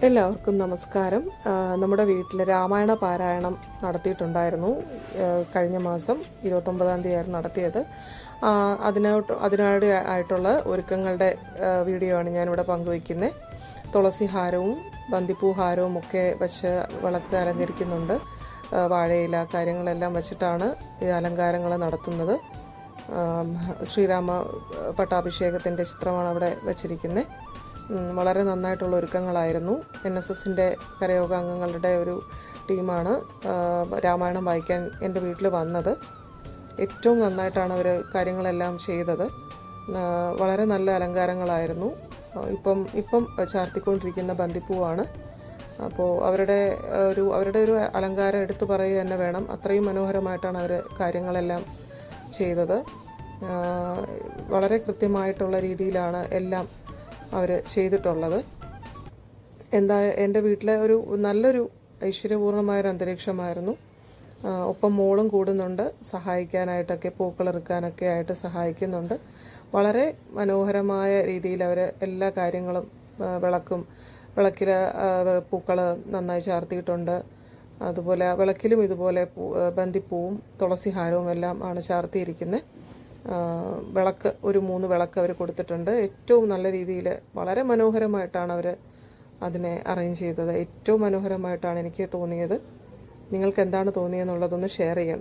എല്ലാവർക്കും നമസ്കാരം. നമ്മുടെ വീട്ടിൽ രാമായണ പാരായണം നടത്തിയിട്ടുണ്ടായിരുന്നു. കഴിഞ്ഞ മാസം 29-ാം തീയതിയായിരുന്നു നടത്തിയത്. അതിനായിട്ട് ആയിട്ടുള്ള ഒരുക്കങ്ങളുടെ വീഡിയോ ആണ് ഞാനിവിടെ പങ്കുവയ്ക്കുന്നത്. തുളസി ഹാരവും ബന്ദിപ്പൂ ഹാരവും ഒക്കെ വെച്ച് വിളക്ക് അലങ്കരിക്കുന്നുണ്ട്. വാഴയില കാര്യങ്ങളെല്ലാം വെച്ചിട്ടാണ് ഈ അലങ്കാരങ്ങൾ നടത്തുന്നത്. ശ്രീരാമ പട്ടാഭിഷേകത്തിൻ്റെ ചിത്രമാണ് അവിടെ വച്ചിരിക്കുന്നത്. വളരെ നന്നായിട്ടുള്ള ഒരുക്കങ്ങളായിരുന്നു. NSSൻ്റെ കരയോഗ അംഗങ്ങളുടെ ഒരു ടീമാണ് രാമായണം വായിക്കാൻ എൻ്റെ വീട്ടിൽ വന്നത്. ഏറ്റവും നന്നായിട്ടാണ് അവർ കാര്യങ്ങളെല്ലാം ചെയ്തത്. വളരെ നല്ല അലങ്കാരങ്ങളായിരുന്നു. ഇപ്പം ചാർത്തിക്കൊണ്ടിരിക്കുന്ന ബന്ദിപ്പൂവാണ്. അപ്പോൾ അവരുടെ ഒരു അലങ്കാരം എടുത്തു പറയുക തന്നെ വേണം. അത്രയും മനോഹരമായിട്ടാണ് അവർ കാര്യങ്ങളെല്ലാം ചെയ്തത്. വളരെ കൃത്യമായിട്ടുള്ള രീതിയിലാണ് എല്ലാം അവർ ചെയ്തിട്ടുള്ളത്. എൻ്റെ വീട്ടിലെ നല്ലൊരു ഐശ്വര്യപൂർണമായൊരു അന്തരീക്ഷമായിരുന്നു. ഒപ്പം മോളും കൂടുന്നുണ്ട്, സഹായിക്കാനായിട്ടൊക്കെ പൂക്കളിറുക്കാനൊക്കെ ആയിട്ട് സഹായിക്കുന്നുണ്ട്. വളരെ മനോഹരമായ രീതിയിൽ അവർ എല്ലാ കാര്യങ്ങളും വിളക്കിൽ പൂക്കൾ നന്നായി ചാർത്തിയിട്ടുണ്ട്. അതുപോലെ വിളക്കിലും ഇതുപോലെ ബന്ദിപ്പൂവും തുളസിഹാരവും എല്ലാം ആണ് ചാർത്തിയിരിക്കുന്നത്. വിളക്ക് 3 വിളക്ക് അവർ കൊടുത്തിട്ടുണ്ട്. ഏറ്റവും നല്ല രീതിയിൽ വളരെ മനോഹരമായിട്ടാണ് അവർ അതിനെ അറേഞ്ച് ചെയ്തത്. ഏറ്റവും മനോഹരമായിട്ടാണ് എനിക്ക് തോന്നിയത്. നിങ്ങൾക്ക് എന്താണ് തോന്നിയെന്നുള്ളതൊന്ന് ഷെയർ ചെയ്യണം.